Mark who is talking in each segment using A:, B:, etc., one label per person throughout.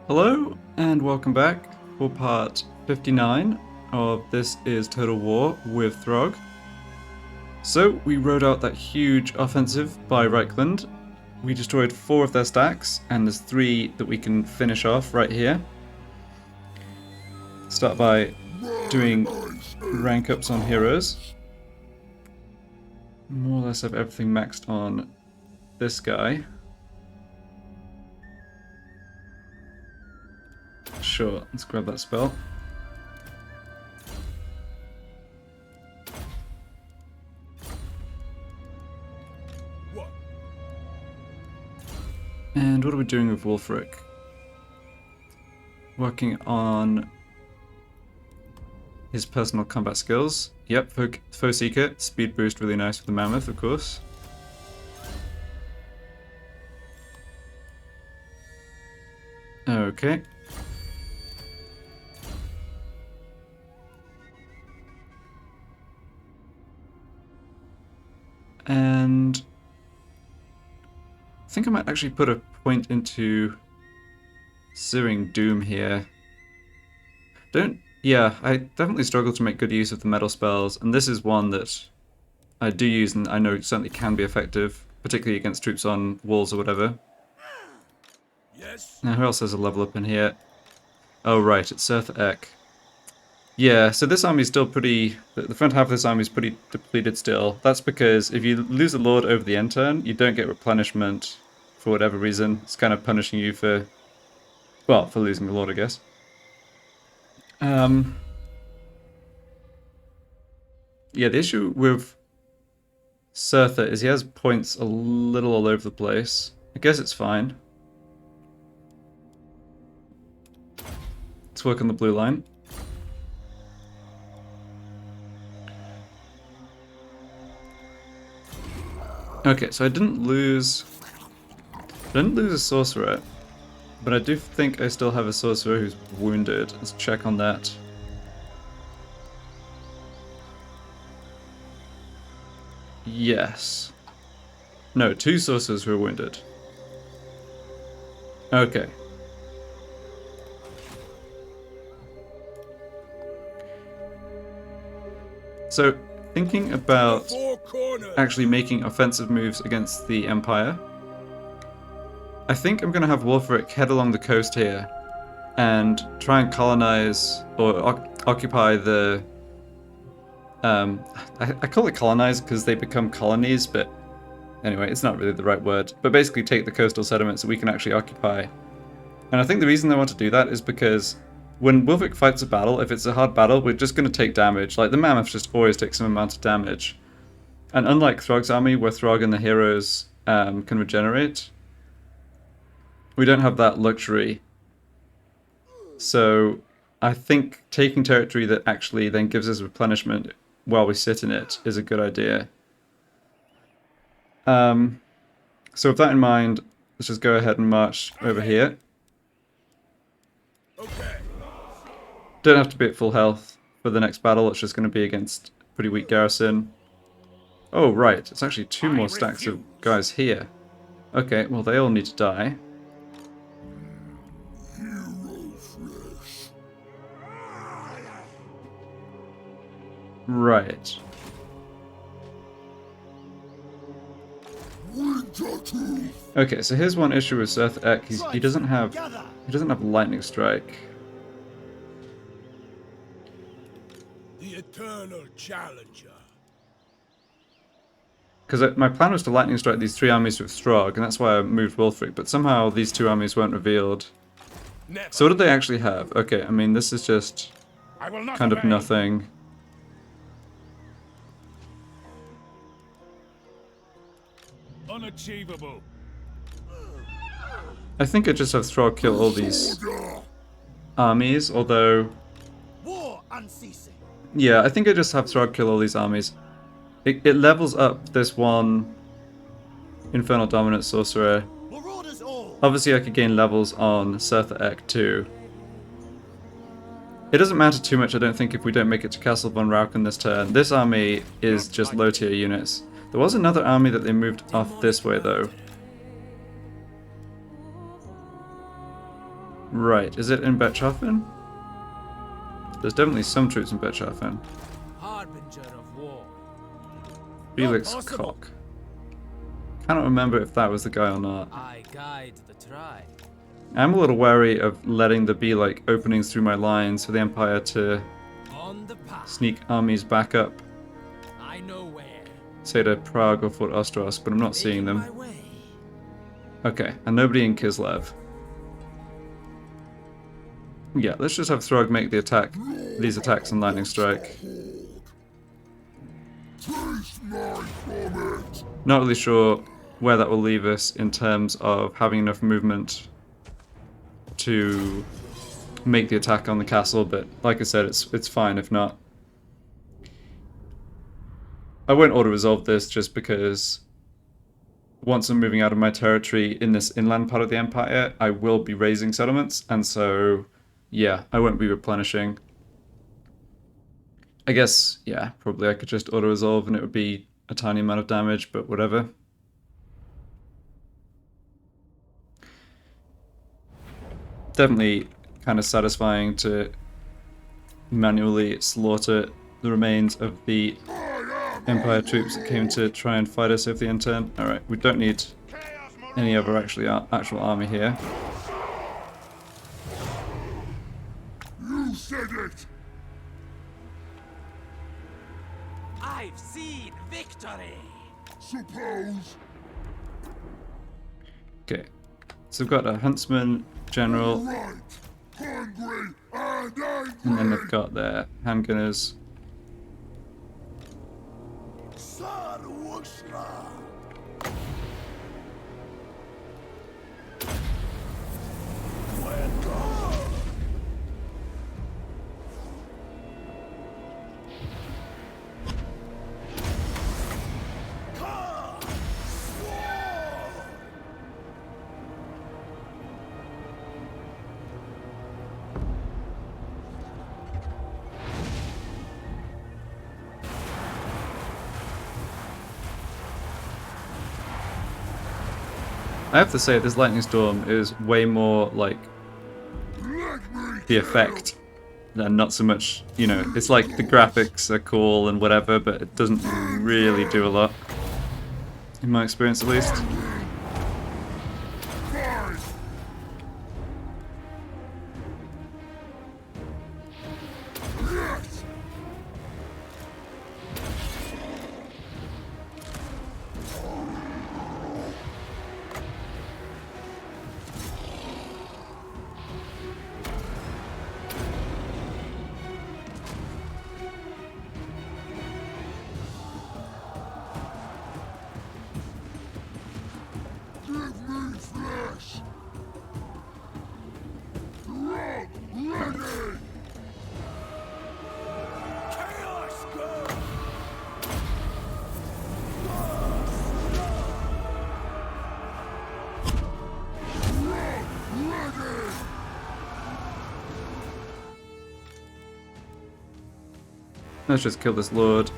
A: Hello and welcome back for part 59 of This is Total War with Throgg. So we rode out that huge offensive by Reichland. We destroyed 4 of their stacks and there's 3 that we can finish off right here. Start by doing rank ups on heroes. More or less have everything maxed on this guy. Sure, let's grab that spell. And what are we doing with Wulfric? Working on his personal combat skills. Yep, Foe Seeker, speed boost, really nice with the Mammoth, of course. Okay. And I think I might actually put a point into Searing Doom here. Yeah, I definitely struggle to make good use of the metal spells, and this is one that I do use and I know it certainly can be effective, particularly against troops on walls or whatever.
B: Yes.
A: Now who else has a level up in here? Oh right, it's Surtha Ek. Yeah, so this army's still pretty... The front half of this army is pretty depleted still. That's because if you lose a Lord over the end turn, you don't get replenishment for whatever reason. It's kind of punishing you for... well, for losing the Lord, I guess. Yeah, the issue with Surtha is he has points a little all over the place. I guess it's fine. Let's work on the blue line. Okay, so I didn't lose a sorcerer, but I do think I still have a sorcerer who's wounded. Let's check on that. Yes. No, 2 sorcerers who are wounded. Okay. So, thinking about actually making offensive moves against the Empire, I think I'm going to have Wulfric head along the coast here and try and colonize or occupy the... I call it colonize because they become colonies, but anyway, it's not really the right word. But basically take the coastal settlements that we can actually occupy. And I think the reason they want to do that is because when Wulfric fights a battle, if it's a hard battle, we're just going to take damage. Like, the Mammoth just always takes some amount of damage. And unlike Throgg's army, where Throgg and the heroes can regenerate, we don't have that luxury. So I think taking territory that actually then gives us replenishment while we sit in it is a good idea. So with that in mind, let's just go ahead and march over here.
B: Okay.
A: Don't have to be at full health for the next battle, it's just going to be against a pretty weak garrison. Oh right, it's actually 2 more stacks of guys here. Okay, well they all need to die. Right. Okay, so here's one issue with Surtha Ek. He doesn't have lightning strike.
B: The eternal challenger.
A: Because my plan was to lightning strike these 3 armies with Throgg, and that's why I moved Wulfric, but somehow these 2 armies weren't revealed.
B: Never.
A: So what do they actually have? Okay, I mean this is just kind of nothing.
B: Unachievable.
A: I think I just have Throgg kill all these armies, although...
B: War unceasing.
A: yeah, I think I just have Throgg kill all these armies. It levels up this one Infernal Dominant Sorcerer. Obviously I could gain levels on Surtha Ek too. It doesn't matter too much, I don't think, if we don't make it to Castle von Rauken this turn. This army is just low tier units. There was another army that they moved off this way though. Right, is it in Betchafen? There's definitely some troops in Betchafen.
B: Harbinger of war.
A: Felix
B: Not possible.
A: Koch. Cannot remember if that was the guy or not.
B: I guide the tribe.
A: I'm a little wary of letting there be like openings through my lines for the Empire to
B: On the path.
A: sneak armies back up,
B: I know where.
A: say to Prague or Fort Ostros, but I'm not seeing
B: Making
A: them.
B: my way.
A: Okay, and nobody in Kislev. Yeah, let's just have Throgg make the attack, these attacks on Lightning Strike. Not really sure where that will leave us in terms of having enough movement to make the attack on the castle, but like I said, it's fine if not. I won't auto-resolve this just because once I'm moving out of my territory in this inland part of the Empire, I will be raising settlements, and so, yeah, I won't be replenishing. I guess, yeah, probably I could just auto-resolve and it would be a tiny amount of damage, but whatever. Definitely kind of satisfying to manually slaughter the remains of the Empire troops that came to try and fight us over the N10. Alright, we don't need any other actual army here.
B: You said it. I've seen victory. Suppose.
A: Okay, so we've got a huntsman general,
B: Right. Hungry and angry.
A: and then they've got their handgunners.
B: Sarwushra. Welcome. Ka. Sword.
A: I have to say, this lightning storm is way more like the effect than not so much, you know, it's like the graphics are cool and whatever, but it doesn't really do a lot. In my experience, at least.
B: Yes. Give me flesh. Throgg ready. Chaos go. Throgg ready.
A: Let's just kill this lord.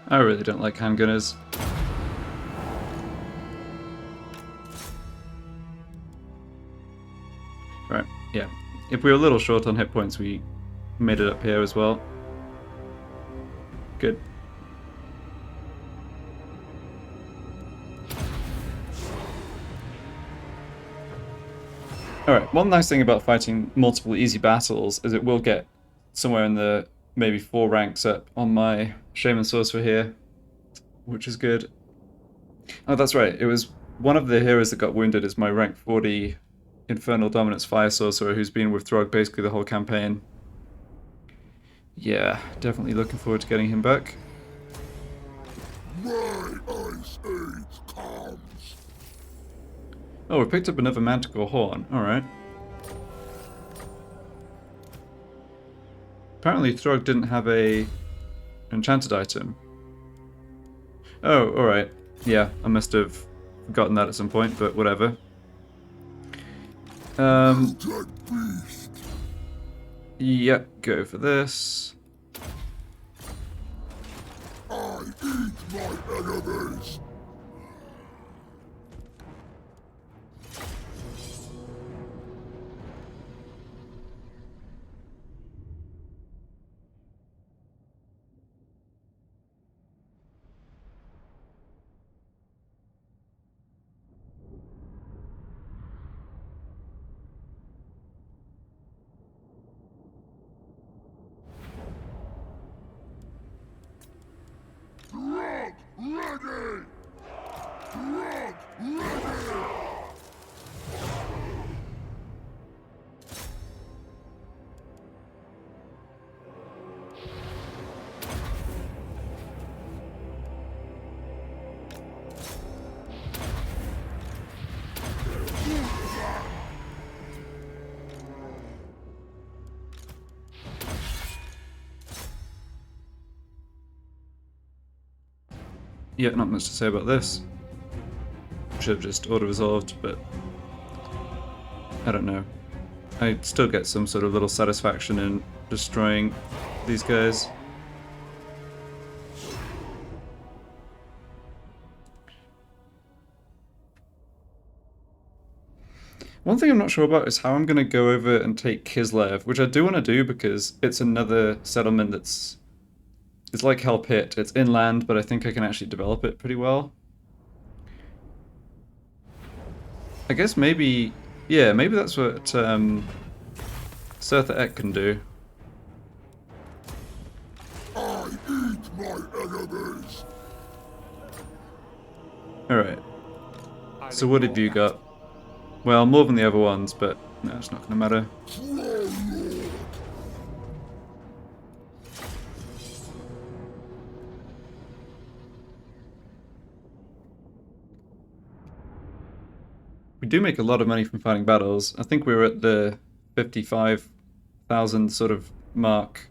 A: I really don't like handgunners. Right, yeah. If we were a little short on hit points, we made it up here as well. Good. Alright, one nice thing about fighting multiple easy battles is it will get somewhere in the maybe 4 ranks up on my Shaman Sorcerer here, which is good. Oh, that's right, it was one of the heroes that got wounded is my rank 40 Infernal Dominance Fire Sorcerer who's been with Throgg basically the whole campaign. Yeah, definitely looking forward to getting him back.
B: My ice age comes.
A: Oh, we picked up another Manticore Horn, alright. Apparently Throgg didn't have a enchanted item. Oh, alright. Yeah, I must have forgotten that at some point, but whatever.
B: Mutant beast.
A: Yep, go for this.
B: I eat my enemies. Throgg ready. Throgg ready.
A: Yeah, not much to say about this. Should have just auto-resolved, but I don't know. I still get some sort of little satisfaction in destroying these guys. One thing I'm not sure about is how I'm going to go over and take Kislev, which I do want to do because it's another settlement that's... It's like Hell Pit. It's inland, but I think I can actually develop it pretty well. I guess maybe... Yeah, maybe that's what Surtha Ek can do.
B: I eat my enemies.
A: Alright. So what have you got? Well, more than the other ones, but no, it's not going to matter.
B: Warlord.
A: We do make a lot of money from fighting battles. I think we were at the 55,000 sort of mark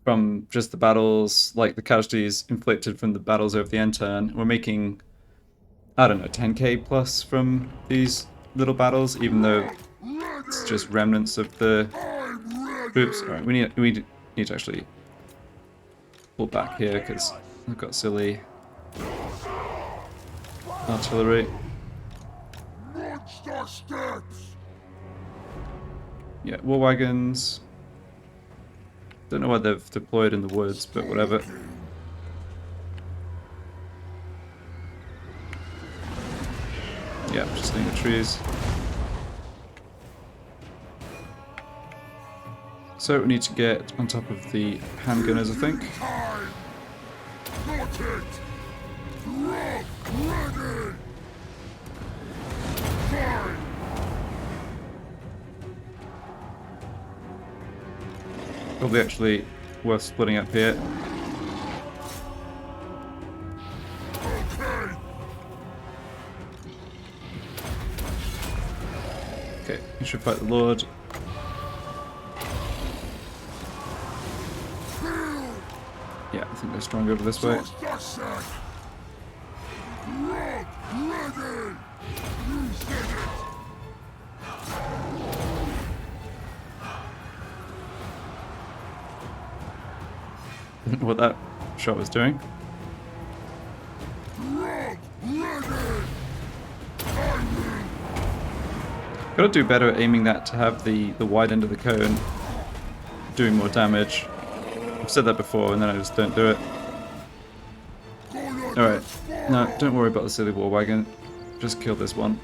A: from just the battles, like the casualties inflicted from the battles over the end turn. We're making, I don't know, 10k plus from these little battles, even though it's just remnants of the troops. Alright, we need to actually pull back here because I've got silly artillery.
B: Monster steps.
A: Yeah, war wagons. Don't know why they've deployed in the woods, but whatever. Yeah, just hitting the trees. So we need to get on top of the handgunners, I think.
B: Time. Got it. Throgg ready. Fine.
A: Probably actually worth splitting up here.
B: Okay.
A: Okay, you should fight the Lord. Yeah, I think they're strong over this way.
B: Just a sec. Throgg ready. You said it.
A: Don't know what that shot was doing.
B: Throgg ready. I win.
A: Gotta do better at aiming that to have the wide end of the cone doing more damage. I've said that before and then I just don't do it. Alright, no, don't worry about the silly war wagon. Just kill this one.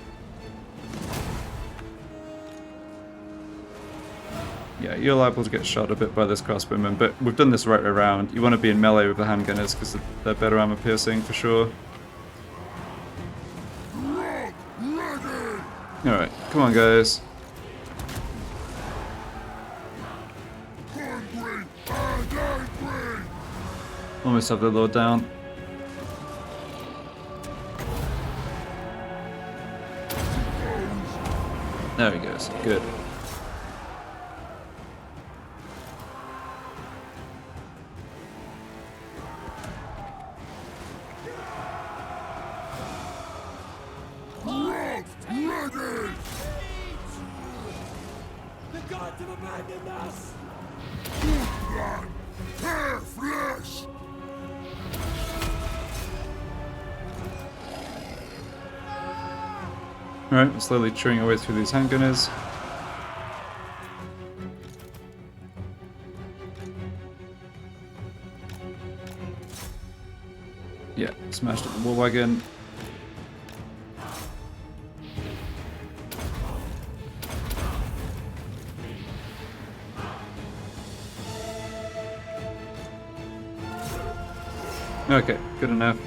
A: Yeah, you're liable to get shot a bit by this crossbowman, but we've done this right around. You want to be in melee with the handgunners because they're better armor piercing for sure.
B: Throgg ready.
A: Alright, come on guys.
B: Hungry and angry.
A: Almost have the Lord down. There he goes. Good.
B: Blood! Tear flesh!
A: Alright, we're slowly chewing our way through these handgunners. Yeah, smashed up the war wagon. Okay, good enough.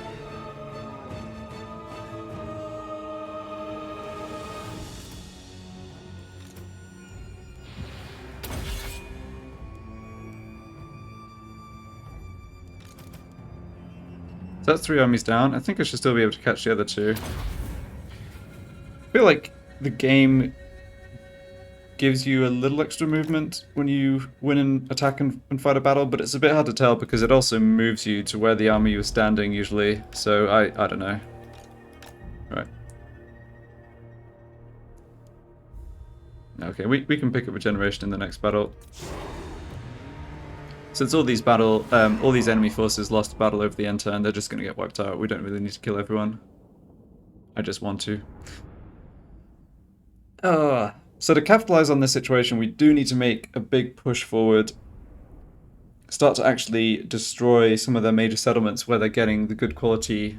A: So that's 3 armies down. I think I should still be able to catch the other 2. I feel like the game gives you a little extra movement when you win an attack and fight a battle, but it's a bit hard to tell because it also moves you to where the army was standing usually, so I don't know. Right. Okay, we can pick up regeneration in the next battle. Since all these enemy forces lost a battle over the end turn, they're just going to get wiped out. We don't really need to kill everyone. I just want to. So to capitalize on this situation, we do need to make a big push forward. Start to actually destroy some of their major settlements where they're getting the good quality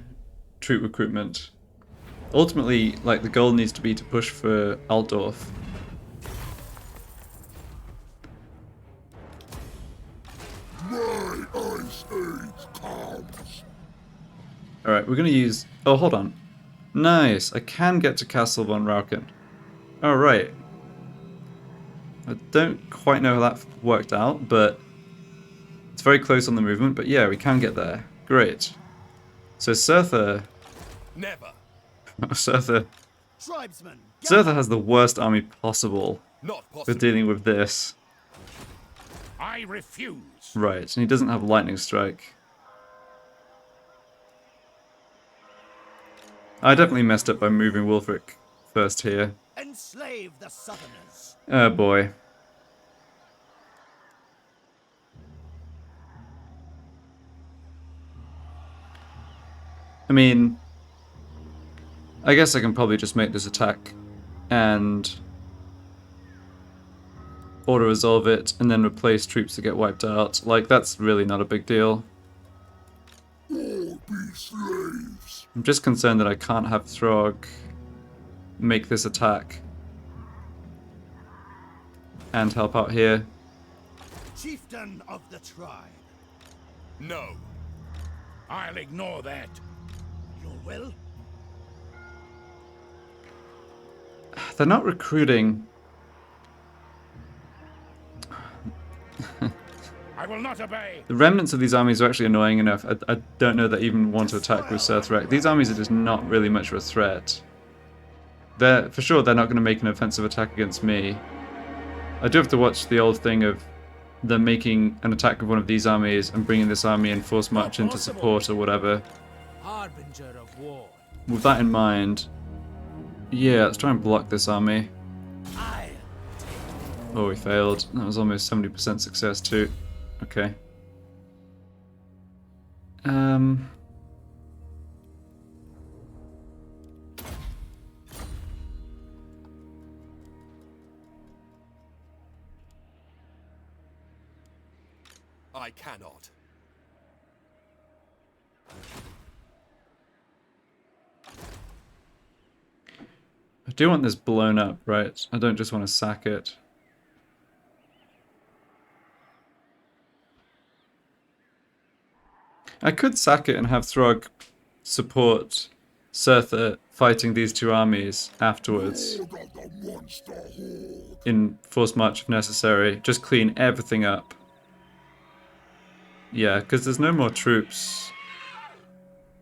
A: troop recruitment. Ultimately, like, the goal needs to be to push for Altdorf.
B: My ice age comes!
A: Alright, we're going to use... Oh, hold on. Nice, I can get to Castle von Rauken. Alright. I don't quite know how that worked out, but it's very close on the movement, but yeah, we can get there. Great. So Surtha...
C: Never.
A: Surtha
C: Tribesmen.
A: has the worst army possible
C: Not
A: for
C: possible.
A: dealing with this.
C: I refuse.
A: Right, and he doesn't have Lightning Strike. I definitely messed up by moving Wulfric first here.
C: Enslave the Southerners.
A: Oh boy. I mean, I guess I can probably just make this attack and auto-resolve it and then replace troops that get wiped out. Like, that's really not a big deal.
B: All be slaves!
A: I'm just concerned that I can't have Throgg make this attack and help out here.
C: Chieftain of the tribe. No. I'll ignore that. Your will?
A: They're not recruiting.
C: I will not obey.
A: The remnants of these armies are actually annoying enough. I don't know that I even want to attack with Surthrek. These armies are just not really much of a threat. For sure they're not going to make an offensive attack against me. I do have to watch the old thing of them making an attack of one of these armies and bringing this army and force march into support or whatever.
C: Harbinger of war.
A: With that in mind, yeah, let's try and block this army. Oh, we failed. That was almost 70% success too. Okay.
C: I cannot.
A: I do want this blown up, right? I don't just want to sack it. I could sack it and have Throgg support Surtha fighting these two armies afterwards
B: Lord of the monster horde!
A: in forced march if necessary. Just clean everything up. Yeah, because there's no more troops.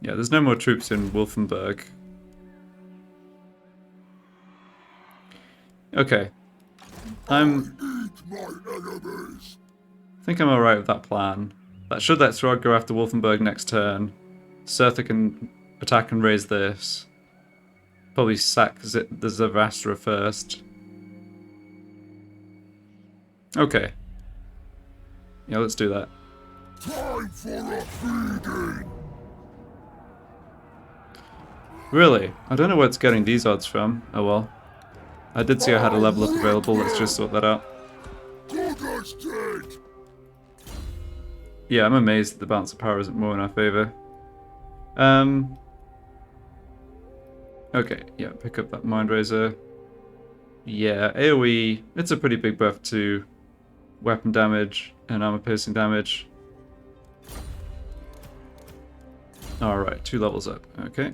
A: Yeah, there's no more troops in Wolfenburg. Okay.
B: Eat my enemies!
A: I think I'm alright with that plan. That should let Throgg go after Wolfenburg next turn. Surtha can attack and raise this. Probably sack the Zavastra first. Okay. Yeah, let's do that.
B: Time for a feeding!
A: Really? I don't know where it's getting these odds from. Oh well. I did see I had a level up available. Let's just sort that out.
B: Good as dead!
A: Yeah, I'm amazed that the balance of power isn't more in our favor. Okay, yeah, pick up that Mind Razor. Yeah, AoE, it's a pretty big buff to weapon damage and armor piercing damage. Alright, 2 levels up. Okay.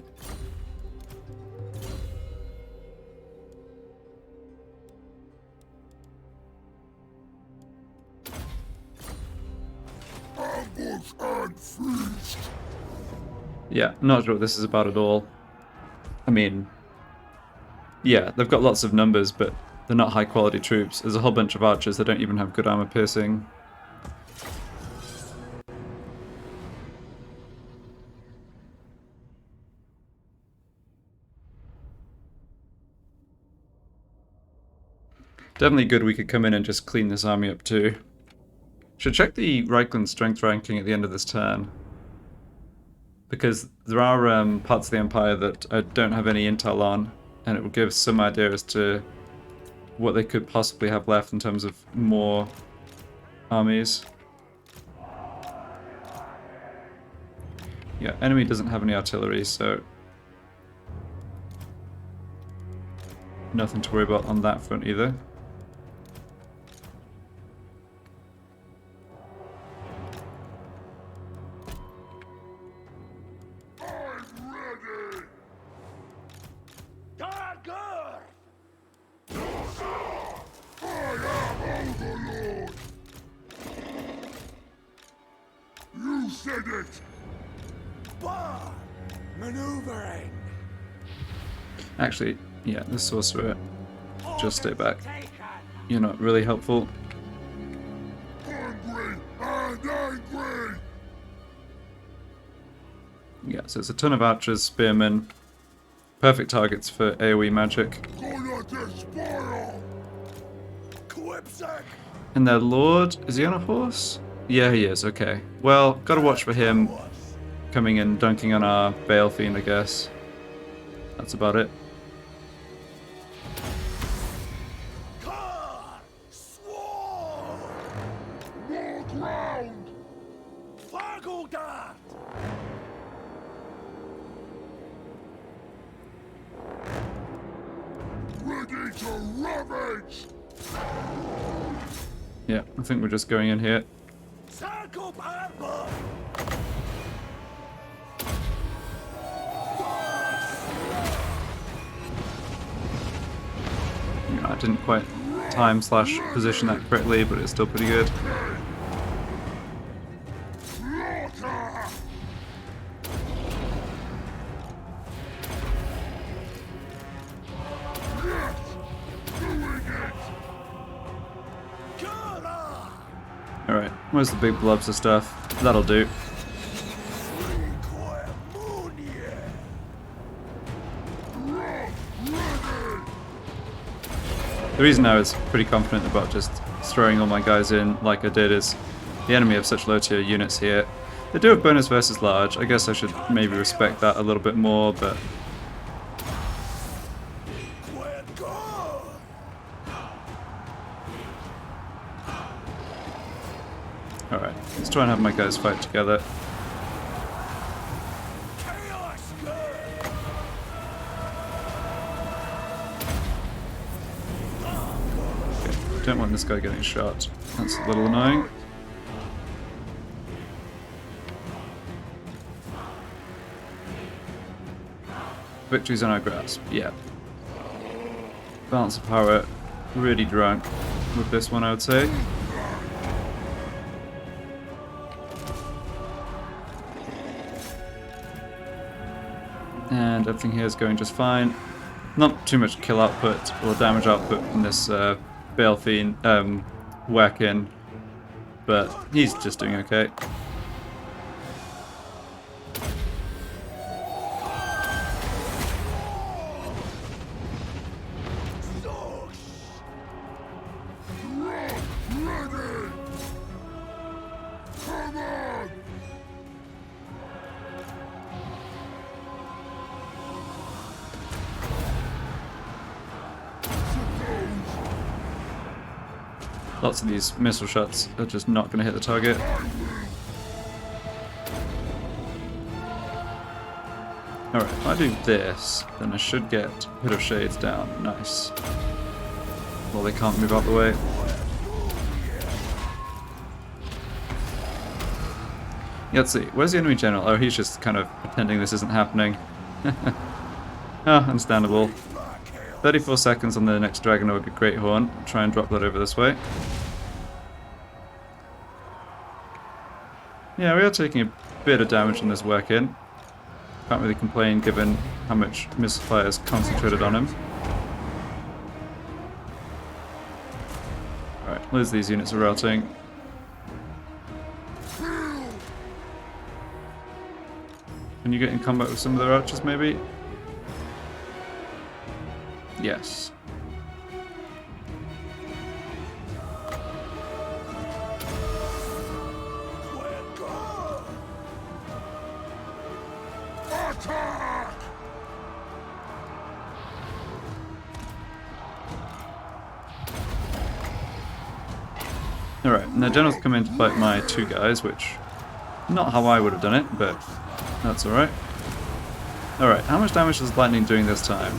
B: Ambush and feast!
A: Yeah, not sure what this is about at all. I mean, yeah, they've got lots of numbers, but they're not high quality troops. There's a whole bunch of archers that don't even have good armor piercing. Definitely good we could come in and just clean this army up too. Should check the Reichland strength ranking at the end of this turn. Because there are parts of the Empire that I don't have any intel on, and it will give some idea as to what they could possibly have left in terms of more armies. Yeah, enemy doesn't have any artillery, so nothing to worry about on that front either.
B: I'm ready!
C: Targur!
B: I am Overlord! You said it!
C: Bar! Maneuvering!
A: Actually, yeah, the sorcerer, just stay back.
C: Taken.
A: You're not really helpful.
B: Hungry and angry!
A: Yeah, so it's a ton of archers, spearmen, perfect targets for AoE magic.
B: Gonna despoil!
C: Quipsack!
A: And their lord, is he on a horse? Yeah, he is, okay. Well, gotta watch for him coming and dunking on our Bale Fiend, I guess. That's about it.
C: Car! Sword!
B: War ground!
C: Fargaldart!
B: Ready to ravage!
A: Yeah, I think we're just going in here.
C: Circle Harbor!
A: Yeah, I didn't quite time / position that correctly, but it's still pretty good.
B: Slaughter! Yes! Doing it!
C: Gura!
A: Alright, where's the big blobs of stuff? That'll do. The reason I was pretty confident about just throwing all my guys in like I did is the enemy have such low tier units here. They do have bonus versus large. I guess I should maybe respect that a little bit more, but alright, let's try and have my guys fight together. Don't want this guy getting shot. That's a little annoying. Victory's on our grasp, yeah. Balance of power, really drunk with this one, I would say. And everything here is going just fine. Not too much kill output or damage output from this Bale Fiend whack-in, but he's just doing okay. Lots of these missile shots are just not going to hit the target. Alright, if I do this, then I should get Hood of Shades down. Nice. Well, they can't move out the way. Yeah, let's see. Where's the enemy general? Oh, he's just kind of pretending this isn't happening. Ah, understandable. 34 seconds on the next Dragon Ogre Great Horn. Try and drop that over this way. Yeah, we are taking a bit of damage on this work in. Can't really complain given how much missile fire is concentrated on him. Alright, lose these units are routing. Can you get in combat with some of their archers maybe? Yes.
B: Attack!
A: Alright, now generals come in to fight my two guys, which... not how I would have done it, but that's alright. Alright, how much damage is lightning doing this time?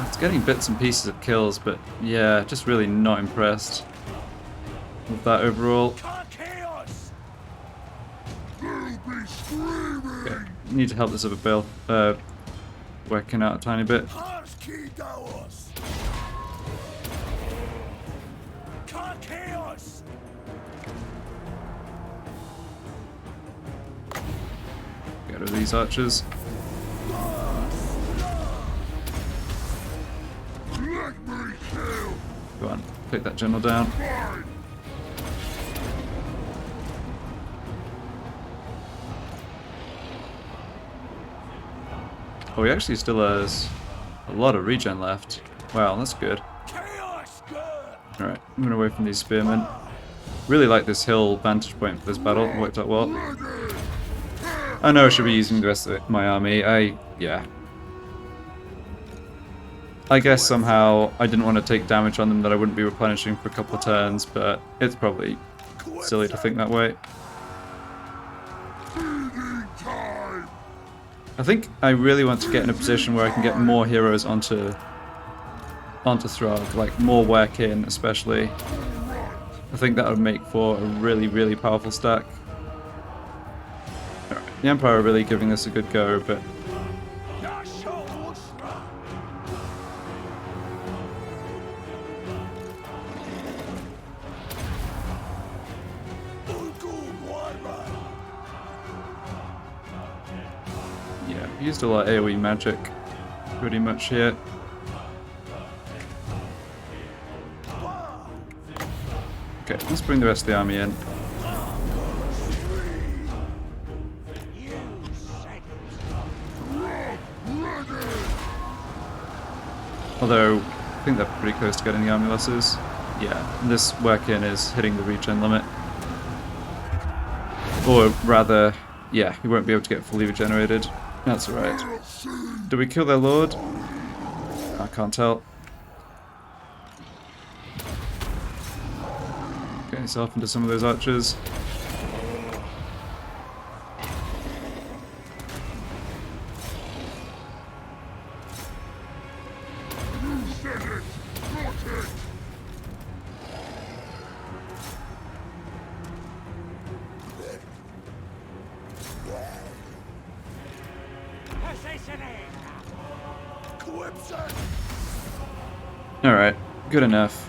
A: It's getting bits and pieces of kills, but yeah, just really not impressed with that overall. Okay, need to help this other bill working out a tiny bit. Get rid of these archers. Go on, take that general down. Oh, he actually still has a lot of regen left. Wow, that's good. Alright, moving away from these spearmen. Really like this hill vantage point for this battle. It worked out well. I know I should be using the rest of my army. Yeah. I guess somehow I didn't want to take damage on them that I wouldn't be replenishing for a couple of turns, but it's probably silly to think that way. I think I really want to get in a position where I can get more heroes onto Throgg, like more work in especially. I think that would make for a really, really powerful stack. Alright, the Empire are really giving this a good go, but yeah, we used a lot of AoE magic pretty much here. Okay, let's bring the rest of the army in. Although, I think they're pretty close to getting the army losses. Yeah, this work-in is hitting the regen limit. Or rather, yeah, we won't be able to get fully regenerated. That's alright. Did we kill their lord? I can't tell. Getting yourself into some of those archers. Alright, good enough.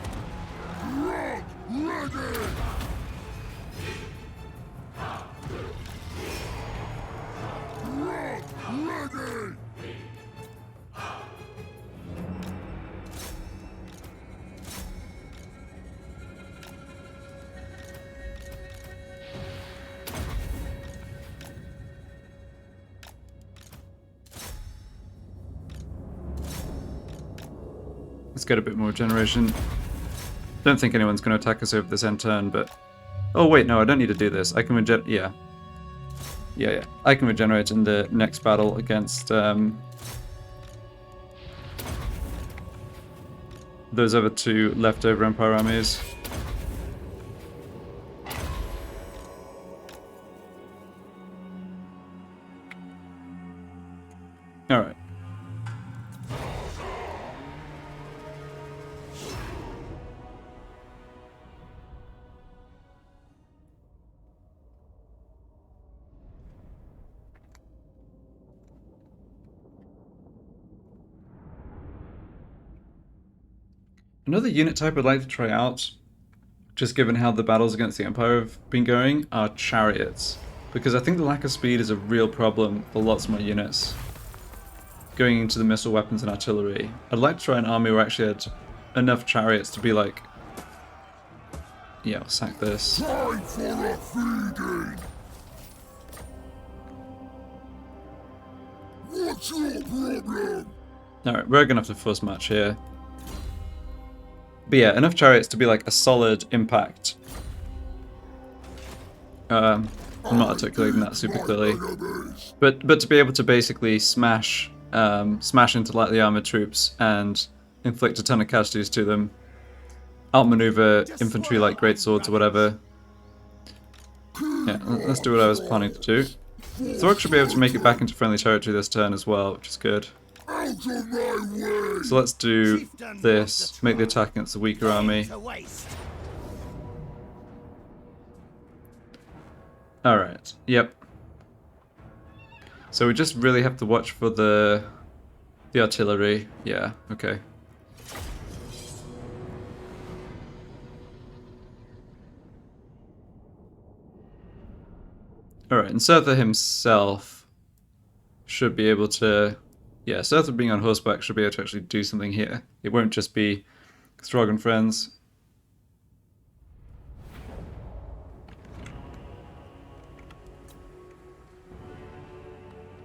A: Let's get a bit more generation. Don't think anyone's going to attack us over this end turn, but... oh wait, no, I don't need to do this. I can yeah. I can regenerate in the next battle against... those other two leftover Empire armies. Alright. Another unit type I'd like to try out, just given how the battles against the Empire have been going, are chariots. Because I think the lack of speed is a real problem for lots more units. Going into the missile weapons and artillery, I'd like to try an army where I actually had enough chariots to be like, yeah, I'll sack this.
B: Time for a feeding! What's your problem?
A: Alright, we're gonna have to force march here. But yeah, enough chariots to be like a solid impact. I'm not articulating that super clearly. But to be able to basically smash into lightly armored troops and inflict a ton of casualties to them. Outmaneuver infantry like great swords or whatever. Yeah, let's do what I was planning to do. Throgg should be able to make it back into friendly territory this turn as well, which is good.
B: Out of my way!
A: So let's do this, make the attack against the weaker army. Alright, yep. So we just really have to watch for the artillery. Yeah, okay. Alright, and Surtha himself should be able to... Yeah, Surtha being on horseback should be able to actually do something here. It won't just be Throgg and friends.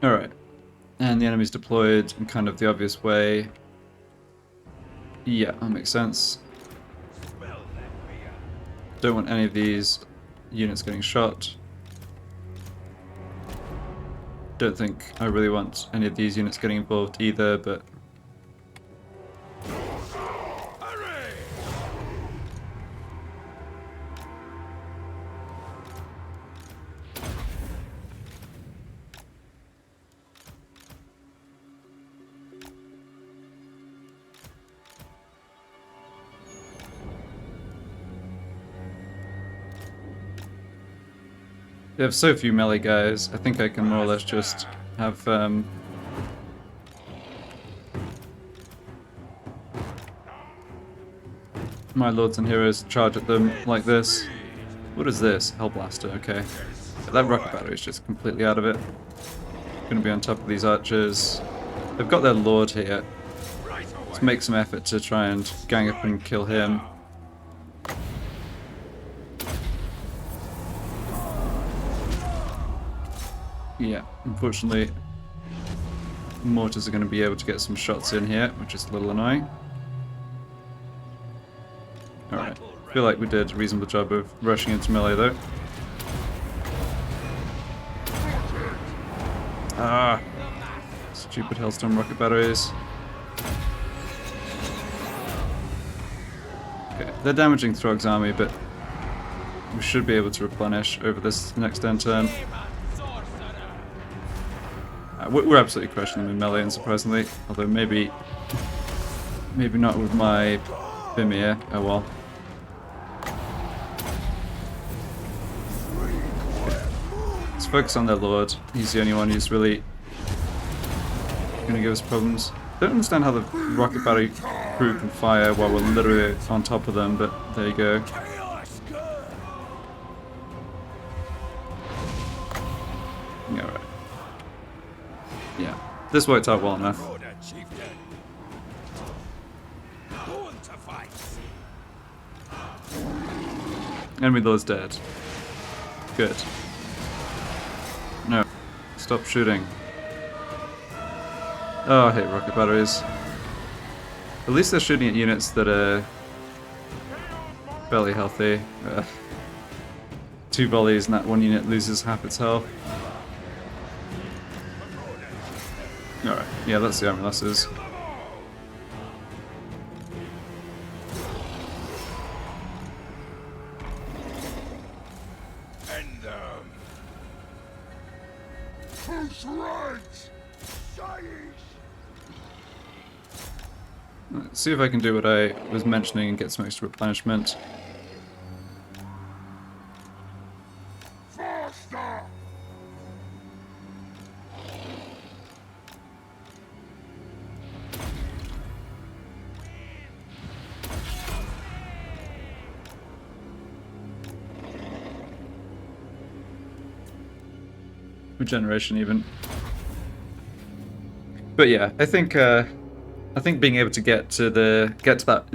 A: Alright. And the enemy's deployed in kind of the obvious way. Yeah, that makes sense. Don't want any of these units getting shot. Don't think I really want any of these units getting involved either, but... They have so few melee guys, I think I can more or less just have my lords and heroes charge at them like this. What is this? Hellblaster, okay. That rocket battery is just completely out of it. Gonna be on top of these archers. They've got their lord here. Let's make some effort to try and gang up and kill him. Yeah, unfortunately, mortars are going to be able to get some shots in here, which is a little annoying. Alright, I feel like we did a reasonable job of rushing into melee though. Ah! Stupid Hellstorm rocket batteries. Okay, they're damaging Throgg's army, but we should be able to replenish over this next end turn. We're absolutely crushing them in melee, unsurprisingly. Although maybe not with my Vimir. Oh well. Let's focus on their lord. He's the only one who's really gonna give us problems. Don't understand how the rocket battery crew can fire while we're literally on top of them, but there you go. Alright. Yeah, this worked out well enough. Enemy lord's dead. Good. No. Stop shooting. Oh, I hate rocket batteries. At least they're shooting at units that are fairly healthy. 2 volleys and that one unit loses half its health. Alright, yeah, that's the armor losses.
C: End them!
B: Push right!
A: Let's see if I can do what I was mentioning and get some extra replenishment.
B: Faster!
A: Regeneration even. But yeah, I think being able to get to that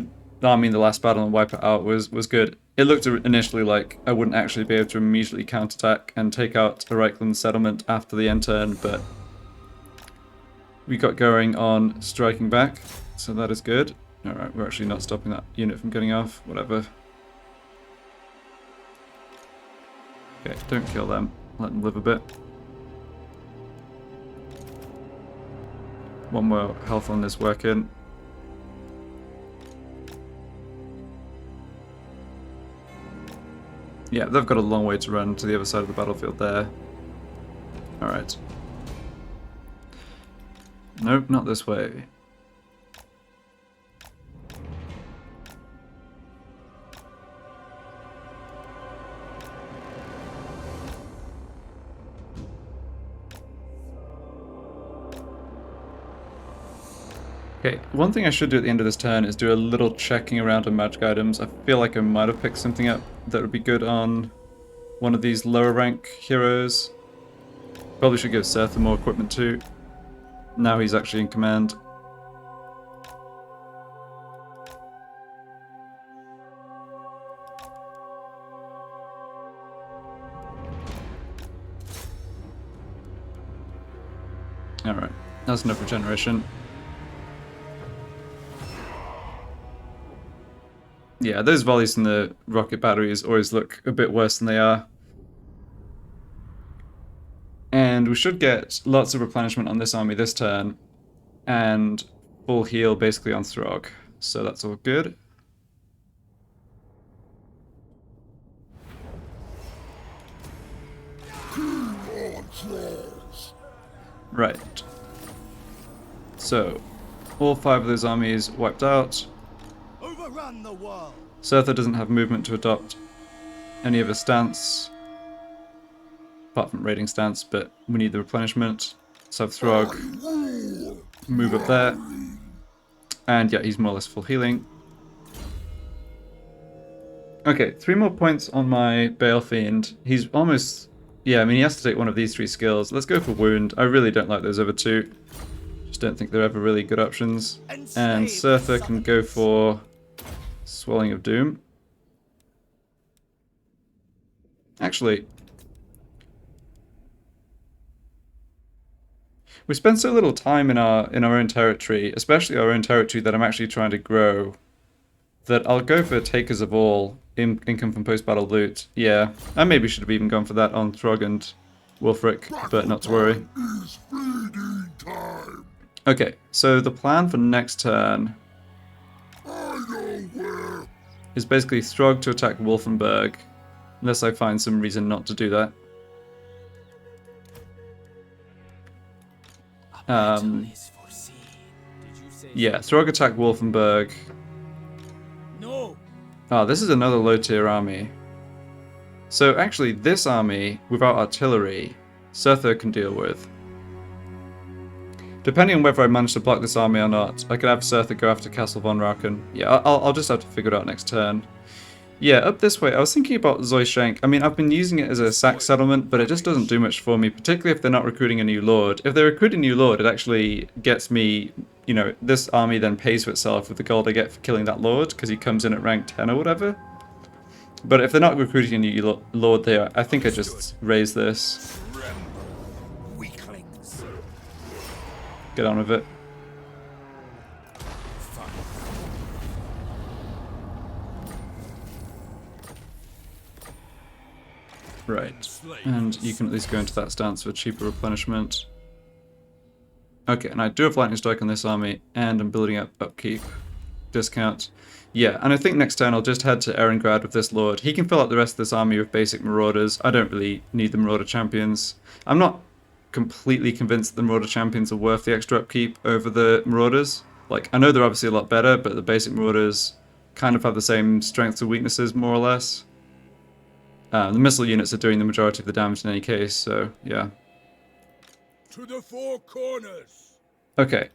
A: army in the last battle and wipe it out was good. It looked initially like I wouldn't actually be able to immediately counterattack and take out a Reichland settlement after the end turn, but we got going on striking back, so that is good. Alright, we're actually not stopping that unit from getting off, whatever. Okay, don't kill them, let them live a bit. One more health on this working. Yeah, they've got a long way to run to the other side of the battlefield there. Alright. Nope, not this way. Okay, one thing I should do at the end of this turn is do a little checking around on magic items. I feel like I might have picked something up that would be good on one of these lower rank heroes. Probably should give Seth more equipment too. Now he's actually in command. Alright, that's enough regeneration. Yeah, those volleys from the rocket batteries always look a bit worse than they are. And we should get lots of replenishment on this army this turn, and full heal basically on Throgg. So that's all good. Right. So, all 5 of those armies wiped out.
C: Overrun the world!
A: Surtha doesn't have movement to adopt any of his stance, apart from raiding stance, but we need the replenishment. So have Throgg move up there. And yeah, he's more or less full healing. Okay, 3 more points on my Bale Fiend. He's almost... Yeah, I mean, he has to take one of these 3 skills. Let's go for Wound. I really don't like those other 2. Just don't think they're ever really good options. And Surtha can go for Swelling of Doom. Actually, we spend so little time in our own territory, especially our own territory that I'm actually trying to grow, that I'll go for Takers of All, income from post-battle loot. Yeah, I maybe should have even gone for that on Throgg and Wulfric, but not to worry. Okay, so the plan for next turn is basically Throgg to attack Wolfenburg, unless I find some reason not to do that. Yeah, Throgg attack Wolfenburg.
C: No!
A: Ah, this is another low-tier army. So actually, this army, without artillery, Surtha can deal with. Depending on whether I manage to block this army or not, I could have Surtha go after Castle von Rauchen. Yeah, I'll just have to figure it out next turn. Yeah, up this way, I was thinking about Zoishank. I mean, I've been using it as a sack settlement, but it just doesn't do much for me, particularly if they're not recruiting a new lord. If they recruit a new lord, it actually gets me, you know, this army then pays for itself with the gold I get for killing that lord, because he comes in at rank 10 or whatever. But if they're not recruiting a new lord there, I think I just raise this.
C: Weaklings.
A: Get on with it. Right, and you can at least go into that stance for cheaper replenishment. Okay, and I do have lightning strike on this army, and I'm building up upkeep. discount. Yeah, and I think next turn I'll just head to Erengrad with this Lord. He can fill out the rest of this army with basic Marauders. I don't really need the Marauder Champions. I'm not completely convinced that the Marauder Champions are worth the extra upkeep over the Marauders. Like, I know they're obviously a lot better, but the basic Marauders kind of have the same strengths and weaknesses, more or less. The missile units are doing the majority of the damage in any case, so yeah.
C: To the four corners.
A: Okay.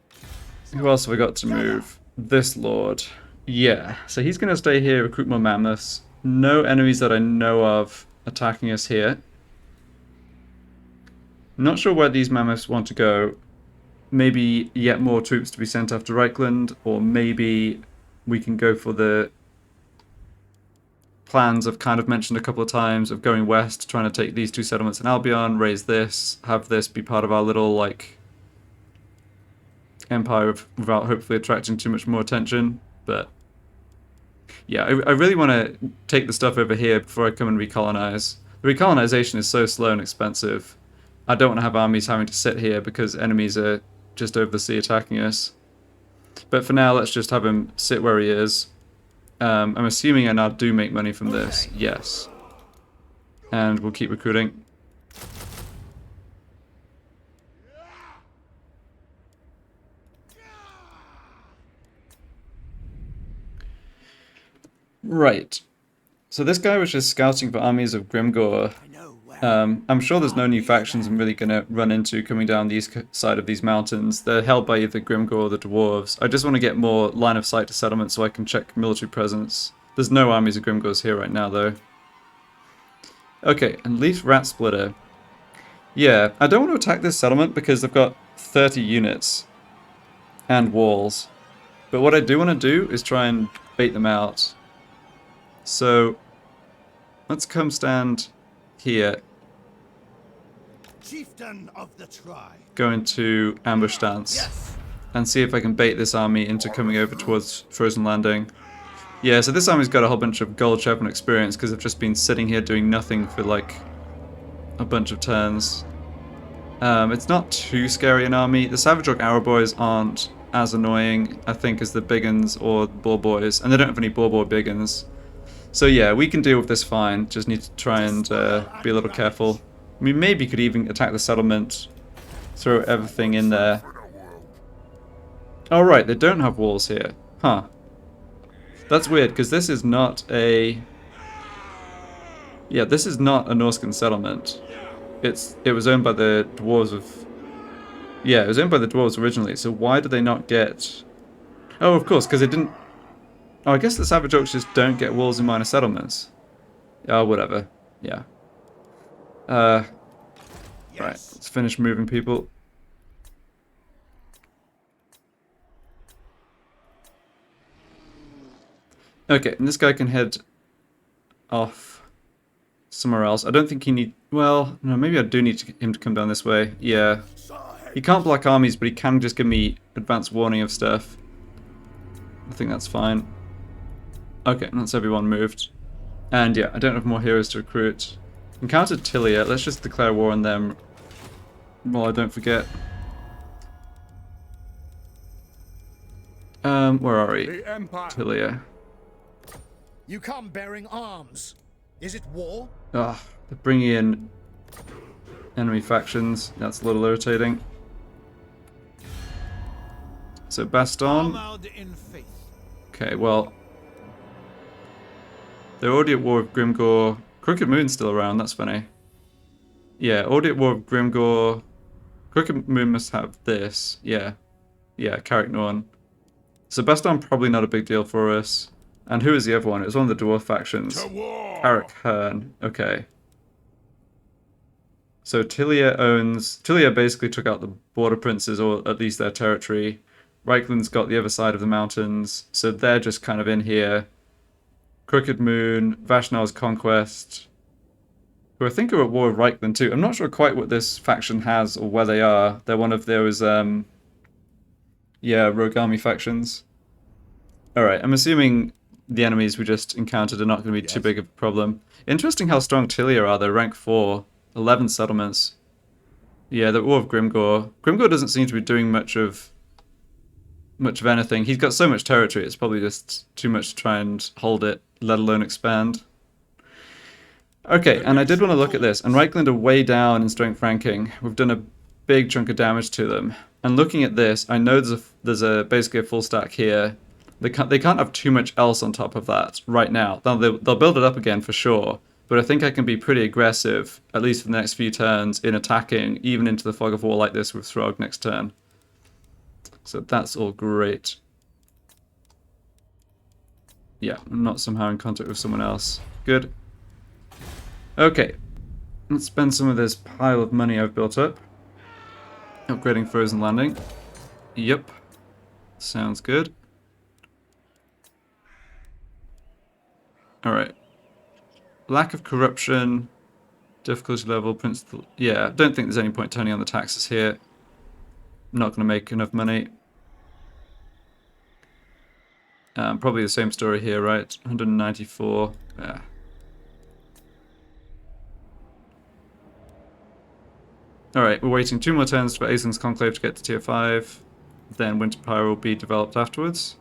A: Who else have we got to move? This Lord. Yeah, so he's going to stay here, recruit more mammoths. No enemies that I know of attacking us here. Not sure where these mammoths want to go. Maybe yet more troops to be sent after Reichland, or maybe we can go for the plans I've kind of mentioned a couple of times of going west, trying to take these two settlements in Albion, raise this, have this be part of our little, like, empire without hopefully attracting too much more attention. But yeah, I really want to take the stuff over here before I come and recolonize. The recolonization is so slow and expensive. I don't want to have armies having to sit here because enemies are just over the sea attacking us. But for now, let's just have him sit where he is. I'm assuming I now do make money from this. Yes. And we'll keep recruiting. Right. So this guy was just scouting for armies of Grimgor. I'm sure there's no new factions I'm really going to run into coming down the east side of these mountains. They're held by either Grimgor or the Dwarves. I just want to get more line of sight to settlements so I can check military presence. There's no armies of Grimgors here right now, though. Okay, and Leaf Rat Splitter. Yeah, I don't want to attack this settlement because they've got 30 units and walls. But what I do want to do is try and bait them out. So, let's come stand here.
C: Chieftain of the tribe.
A: Go into ambush stance.
C: Yes.
A: And see if I can bait this army into coming over towards Frozen Landing. Yeah, so this army's got a whole bunch of gold Chevron experience because they've just been sitting here doing nothing for like a bunch of turns. It's not too scary an army. The Savage Rock Arrow Boys aren't as annoying, I think, as the Biggins or the Boar Boys. And they don't have any Boar Boy Biggins. So yeah, we can deal with this fine. Just need to try and be a little careful. We maybe could even attack the settlement, throw everything in there. Oh right, they don't have walls here. Huh. That's weird, because this is not a... Yeah, this is not a Norscan settlement. It was owned by the Dwarves of... Yeah, it was owned by the Dwarves originally, so why did they not get... Oh, of course, because it didn't... Oh, I guess the Savage Oaks just don't get walls in minor settlements. Oh, whatever. Yeah. Right, let's finish moving people. Okay, and this guy can head off somewhere else. I don't think he need... Well, no, maybe I do need him to come down this way. Yeah. He can't block armies, but he can just give me advance warning of stuff. I think that's fine. Okay, that's everyone moved. And yeah, I don't have more heroes to recruit. Encountered Tilia. Let's just declare war on them. Well, I don't forget. Where are we? Tilia.
D: You come bearing arms. Is it war?
A: Ah, they're bringing in enemy factions. That's a little irritating. So Baston. Okay, well, they're already at war with Grimgor. Crooked Moon's still around. That's funny. Yeah, already at war with Grimgor. Crooked Moon must have this. Yeah, yeah, Carrick Norn. So Baston probably not a big deal for us. And who is the other one? It was one of the dwarf factions. Carrick Hearn. Okay. So Tilia owns... Tilia basically took out the border princes, or at least their territory. Reichland's got the other side of the mountains, so they're just kind of in here. Crooked Moon, Vashnar's Conquest, who I think are at war with Reichland too. I'm not sure quite what this faction has or where they are. They're one of those, yeah, rogue army factions. Alright, I'm assuming the enemies we just encountered are not going to be too big of a problem. Interesting how strong Tilia are. They're rank 4, 11 settlements. Yeah, they're all of Grimgor. Grimgor doesn't seem to be doing much of much of anything. He's got so much territory, it's probably just too much to try and hold it, let alone expand. Okay, and I did want to look at this, and Reichland are way down in strength ranking. We've done a big chunk of damage to them. And looking at this, I know there's basically a full stack here. They can't have too much else on top of that right now. They'll build it up again for sure, but I think I can be pretty aggressive, at least for the next few turns, in attacking, even into the Fog of War like this with Throgg next turn. So that's all great. Yeah, I'm not somehow in contact with someone else. Good. Okay, let's spend some of this pile of money I've built up. Upgrading Frozen Landing. Yep. Sounds good. Alright. Lack of corruption. Difficulty level, principal. Yeah, I don't think there's any point turning on the taxes here. I'm not going to make enough money. Probably the same story here, right? 194. Yeah. Alright, we're waiting 2 more turns for Aeson's Conclave to get to tier 5. Then Winterpire will be developed afterwards.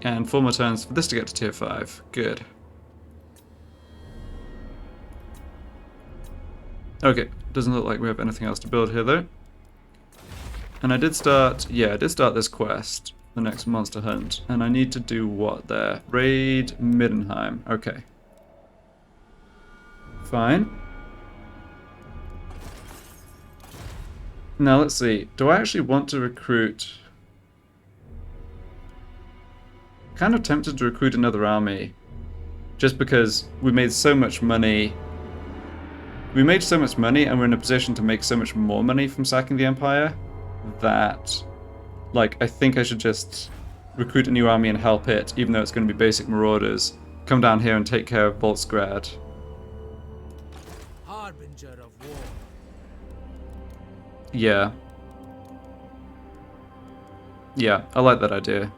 A: And 4 more turns for this to get to tier 5. Good. Okay, doesn't look like we have anything else to build here though. And I did start this quest, the next monster hunt. And I need to do what there? Raid Middenheim. Okay. Fine. Now let's see. Do I actually want to recruit? Kind of tempted to recruit another army. Just because we made so much money. We made so much money and we're in a position to make so much more money from sacking the Empire that, like, I think I should just recruit a new army and help it, even though it's going to be basic marauders. Come down here and take care of Volsgrad.
C: Harbinger of war.
A: Yeah. Yeah, I like that idea.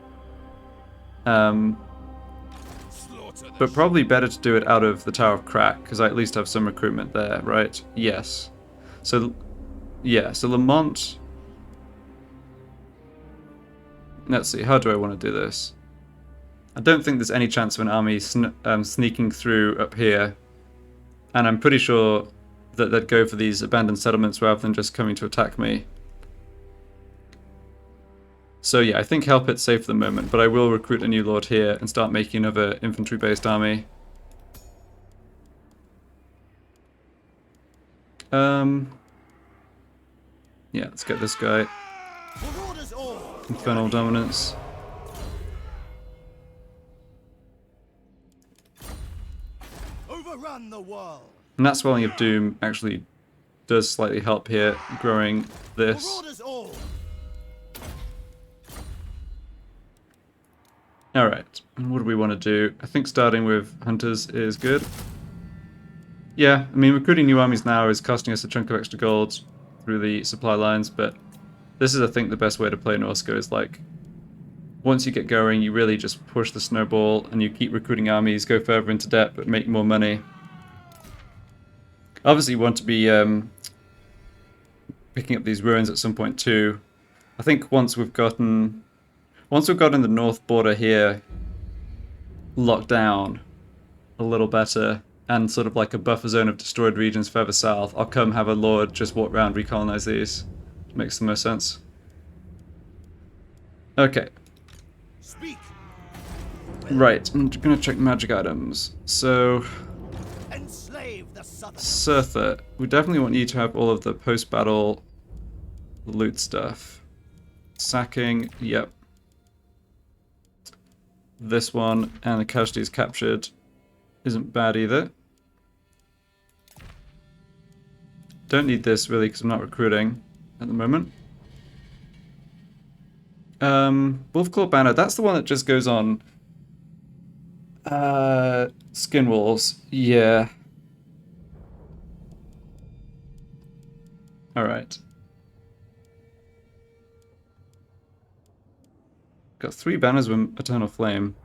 A: But probably better to do it out of the Tower of Crack, because I at least have some recruitment there, right? Yes. So, yeah, so Lamont... Let's see, how do I want to do this? I don't think there's any chance of an army sneaking through up here. And I'm pretty sure that they'd go for these abandoned settlements rather than just coming to attack me. So yeah, I think help it's safe for the moment, but I will recruit a new lord here and start making another infantry-based army. Yeah, let's get this guy. Infernal Dominance.
C: Overrun the world.
A: And that Swelling of Doom actually does slightly help here, growing this. Alright, and what do we want to do? I think starting with Hunters is good. Yeah, I mean, recruiting new armies now is costing us a chunk of extra gold through the supply lines, but this is, I think, the best way to play Norsca is, like, once you get going, you really just push the snowball and you keep recruiting armies, go further into debt, but make more money. Obviously, you want to be picking up these ruins at some point too. I think once we've gotten the north border here locked down a little better, and sort of like a buffer zone of destroyed regions further south, I'll come have a lord just walk around, recolonize these. Makes the most sense. Okay.
C: Speak.
A: Right, I'm gonna check magic items. So,
C: Enslave the southern.
A: Surtha, we definitely want you to have all of the post-battle loot stuff. Sacking, yep. This one, and the casualties captured isn't bad either. Don't need this really because I'm not recruiting at the moment. Wolfclaw Banner, that's the one that just goes on skin walls. Yeah. Alright. Got 3 banners with Eternal Flame.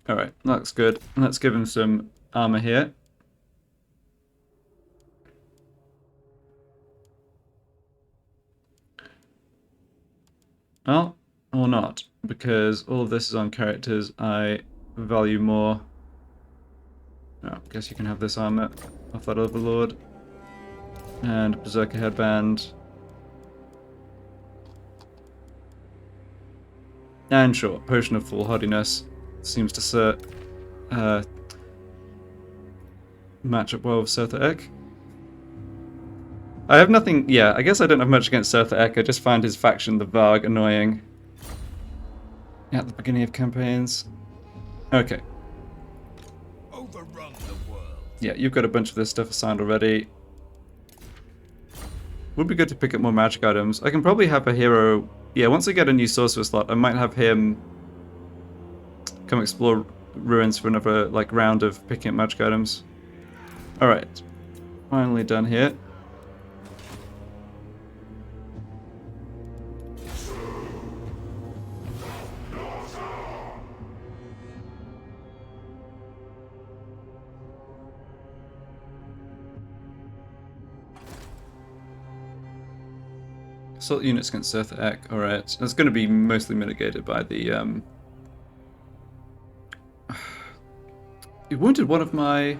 A: Alright, that looks good. Let's give him some armor here. Well, or not, because all of this is on characters I value more. Oh, I guess you can have this armor off that Overlord. And Berserker Headband. And sure, Potion of Foolhardiness seems to match up well with Surtha Ek. I have nothing, yeah, I guess I don't have much against Surtha Ek, I just find his faction, the Varg, annoying at the beginning of campaigns. Okay.
C: Overrun the world.
A: Yeah, you've got a bunch of this stuff assigned already. Would be good to pick up more magic items. I can probably have a hero, yeah, once I get a new sorcerer slot, I might have him come explore ruins for another, like, round of picking up magic items. Alright. Finally done here. Assault units against Surtha Ek, alright. That's going to be mostly mitigated by the, It wounded one of my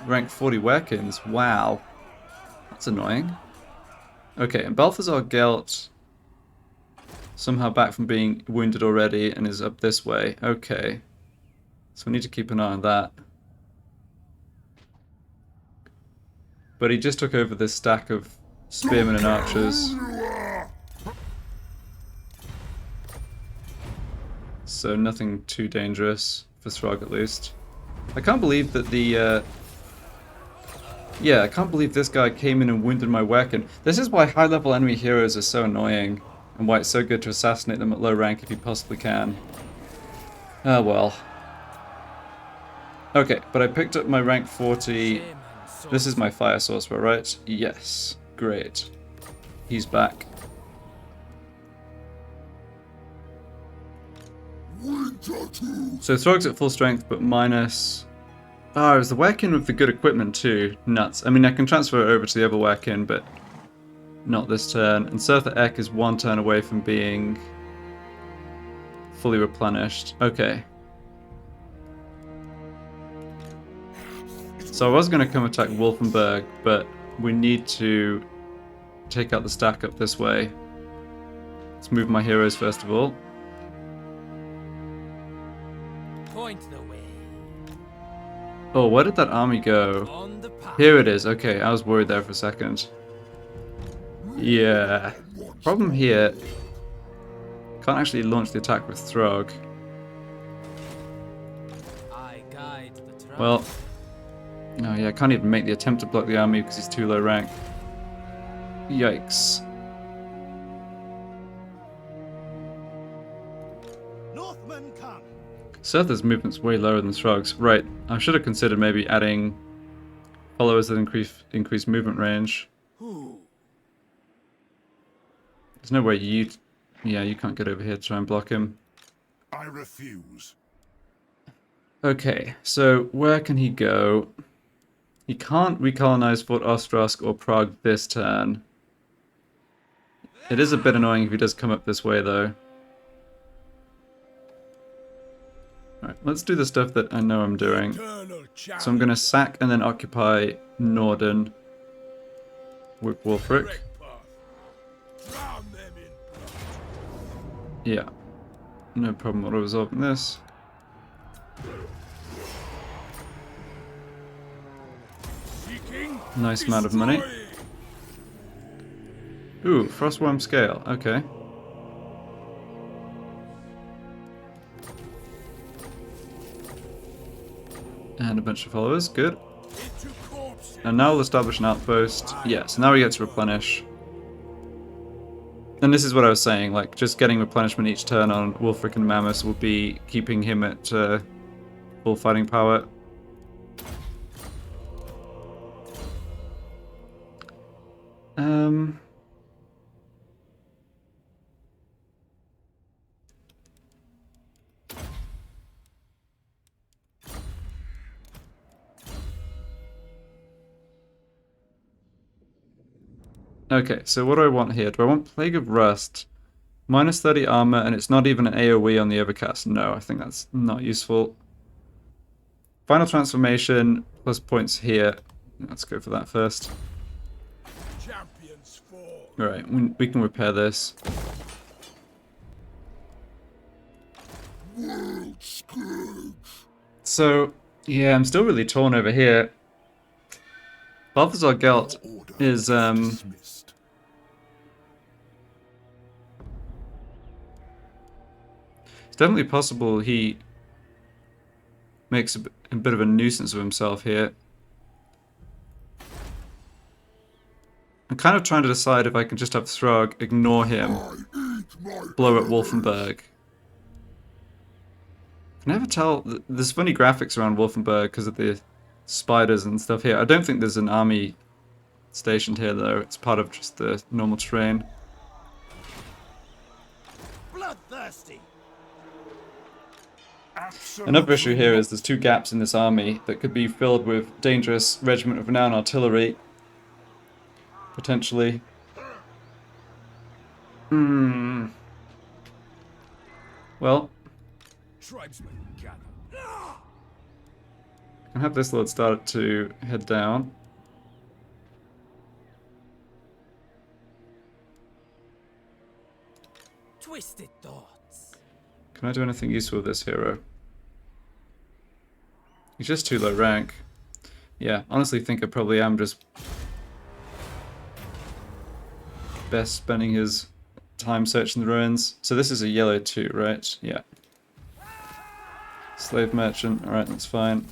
A: rank 40 Werkins. Wow. That's annoying. Okay, and Balthazar Gelt somehow back from being wounded already and is up this way. Okay. So we need to keep an eye on that. But he just took over this stack of spearmen and archers. So nothing too dangerous for Throgg at least. I can't believe that the yeah, I can't believe this guy came in and wounded my Werkin. This is why high level enemy heroes are so annoying, and why it's so good to assassinate them at low rank if you possibly can. Ah well. Okay, but I picked up my rank 40. This is my fire sorcerer, right? Yes. Great. He's back. So Throgg's at full strength, but minus... Oh, it was the Werkin with the good equipment too. Nuts. I mean, I can transfer it over to the other Werkin, but not this turn. And Surtha Ek is one turn away from being fully replenished. Okay. So I was going to come attack Wolfenburg, but we need to take out the stack up this way. Let's move my heroes first of all.
C: Point the way.
A: Oh, where did that army go?
C: On the path.
A: Here it is. Okay, I was worried there for a second. Yeah. Problem here. Can't actually launch the attack with Throgg.
C: I guide the track.
A: Well. Oh yeah, I can't even make the attempt to block the army because he's too low rank. Yikes.
C: Northmen come.
A: Surtha's movement's way lower than Throgg's. Right, I should have considered maybe adding followers that increase movement range. There's no way you... Yeah, you can't get over here to try and block him.
B: I refuse.
A: Okay, so where can he go? He can't recolonize Fort Ostrowsk or Prague this turn. It is a bit annoying if he does come up this way, though. Alright, let's do the stuff that I know I'm doing. So I'm going to sack and then occupy Norden with Wulfric. Yeah, no problem auto resolving this. Nice amount of money. Ooh, Frostworm Scale, okay. And a bunch of followers, good. And now we'll establish an outpost. Yeah, so now we get to replenish. And this is what I was saying, like, just getting replenishment each turn on Wulfric and Mammoth will be keeping him at full fighting power. Okay, so what do I want here? Do I want Plague of Rust? Minus 30 armor, and it's not even an AoE on the Overcast. No, I think that's not useful. Final Transformation, plus points here. Let's go for that first.
B: Champions fall.
A: Alright, we can repair this.
B: World scourge.
A: So, yeah, I'm still really torn over here. Balthazar Gelt
B: Order
A: is,
B: dismissed.
A: it's definitely possible he makes a bit of a nuisance of himself here. I'm kind of trying to decide if I can just have Throgg ignore him, blow at Wolfenberg. I can never tell. There's funny graphics around Wolfenberg because of the spiders and stuff here. I don't think there's an army stationed here though. It's part of just the normal terrain.
C: Bloodthirsty.
A: Another issue here is there's two gaps in this army that could be filled with dangerous Regiment of Renown artillery. Potentially. Well,
B: Tribesmen gather.
A: I can have this lord start to head down.
C: Twisted thoughts.
A: Can I do anything useful with this hero? He's just too low rank. Yeah, honestly think I probably am just best spending his time searching the ruins. So this is a yellow too, right? Yeah. Slave merchant, alright, that's fine.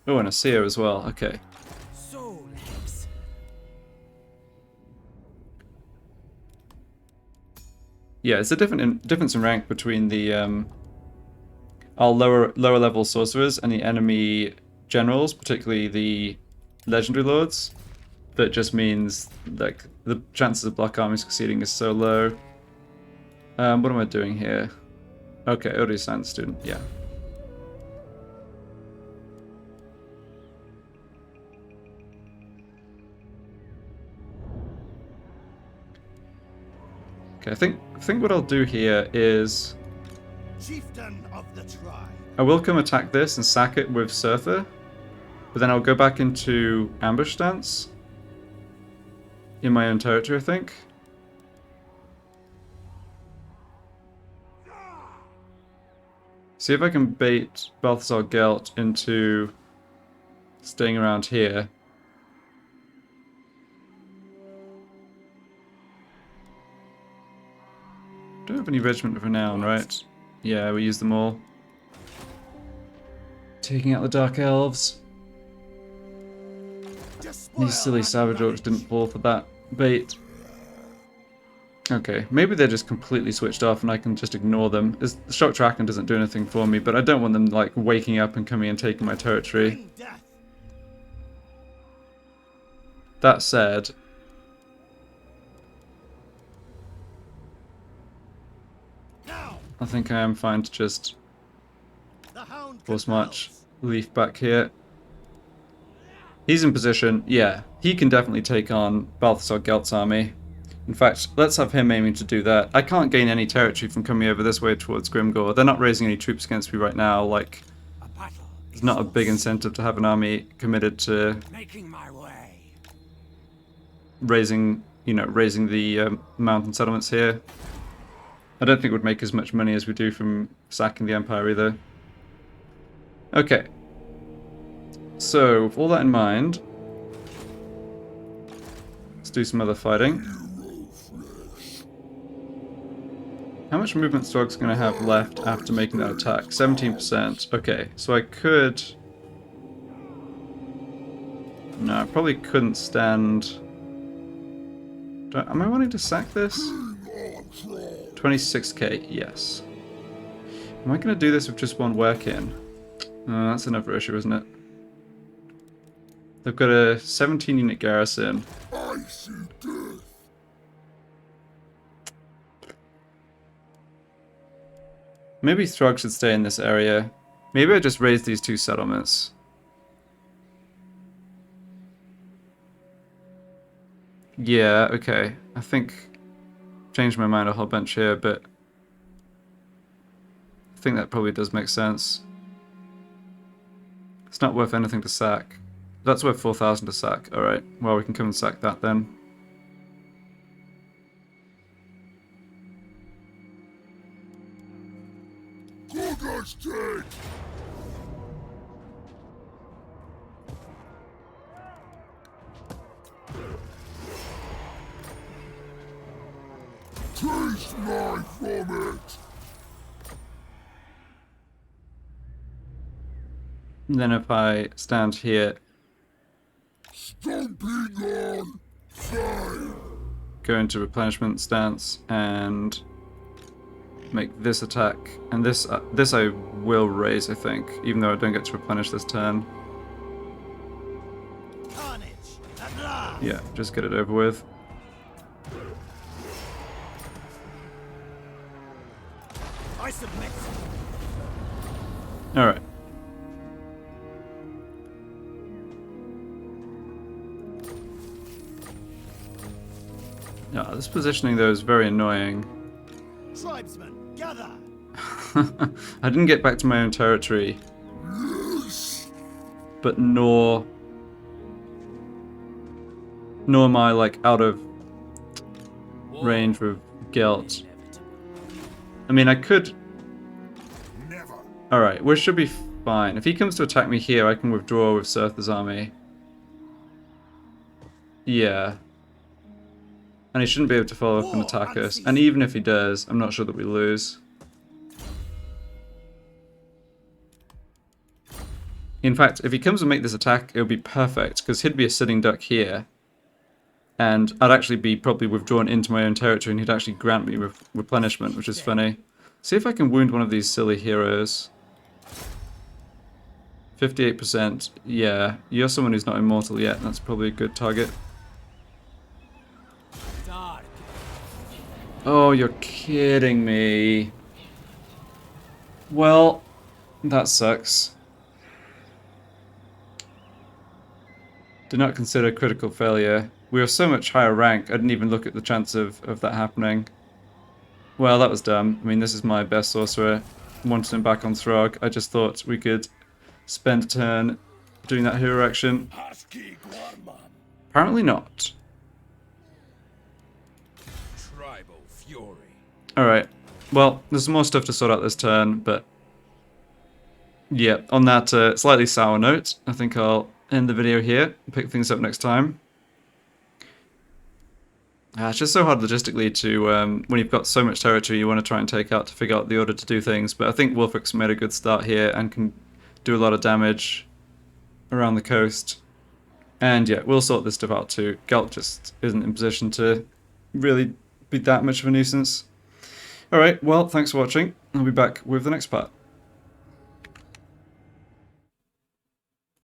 A: Oh, and a seer as well, okay.
C: Soul legs.
A: Yeah, it's a difference in rank between the our lower level sorcerers and the enemy generals, particularly the legendary lords. That just means like the chances of Black Army succeeding is so low. What am I doing here? Okay, already assigned student, yeah. Okay, I think what I'll do here is
D: Chieftain of the tribe.
A: I will come attack this and sack it with Surtha, but then I'll go back into ambush stance in my own territory, I think. See if I can bait Balthazar Gelt into staying around here. Don't have any Regiment of Renown, right? Yeah, we use them all. Taking out the Dark Elves. These silly Savage Orcs didn't fall for that bait. Okay, maybe they're just completely switched off and I can just ignore them. The shock tracking doesn't do anything for me, but I don't want them like waking up and coming and taking my territory. That said, I think I am fine to just force march Leaf back here. He's in position. Yeah, he can definitely take on Balthazar Gelt's army. In fact, let's have him aiming to do that. I can't gain any territory from coming over this way towards Grimgore. They're not raising any troops against me right now. Like, there's not a big incentive to have an army committed to
C: Making my way.
A: raising the mountain settlements here. I don't think it would make as much money as we do from sacking the Empire either. Okay. So, with all that in mind, let's do some other fighting. How much movement Throgg's going to have left after making that attack? 17%. Okay, so I could... No, I probably couldn't stand... Am I wanting to sack this? 26k, yes. Am I going to do this with just one work-in? That's another issue, isn't it? They've got a 17-unit garrison. Maybe Throgg should stay in this area. Maybe I just raise these two settlements. Yeah, okay. I think changed my mind a whole bunch here, but I think that probably does make sense. It's not worth anything to sack. That's worth 4,000 to sack. Alright, well we can come and sack that then.
B: Good state. Taste my vomit.
A: And then if I stand here,
B: Stomping on fire.
A: go into replenishment stance and make this attack, and this I will raise, I think, even though I don't get to replenish this turn.
C: Carnage at last.
A: Yeah, just get it over with.
C: I submit.
A: Alright. Yeah, this positioning though is very annoying.
C: Tribesmen, gather.
A: I didn't get back to my own territory, but nor am I like out of range with Gelt. I mean, I could.
B: Never.
A: Alright, we should be fine. If he comes to attack me here, I can withdraw with Surtha's army. Yeah. And he shouldn't be able to follow up and attack us. And even if he does, I'm not sure that we lose. In fact, if he comes and make this attack, it would be perfect, because he'd be a sitting duck here. And I'd actually be probably withdrawn into my own territory, and he'd actually grant me replenishment, which is funny. See if I can wound one of these silly heroes. 58%. Yeah, you're someone who's not immortal yet. That's probably a good target.
C: Dark.
A: Oh, you're kidding me. Well, that sucks. Did not consider critical failure. We were so much higher rank, I didn't even look at the chance of that happening. Well, that was dumb. I mean, this is my best sorcerer. Wanted him back on Throgg. I just thought we could spend a turn doing that hero action.
B: Husky Guarman.
A: Apparently not.
B: Tribal fury.
A: Alright. Well, there's more stuff to sort out this turn, but yeah, on that slightly sour note, I think I'll end the video here and pick things up next time. It's just so hard logistically to, when you've got so much territory you want to try and take out to figure out the order to do things, but I think Wulfric's made a good start here and can do a lot of damage around the coast. And yeah, we'll sort this stuff out too. Gelt just isn't in position to really be that much of a nuisance. Alright, well, thanks for watching. I'll be back with the next part.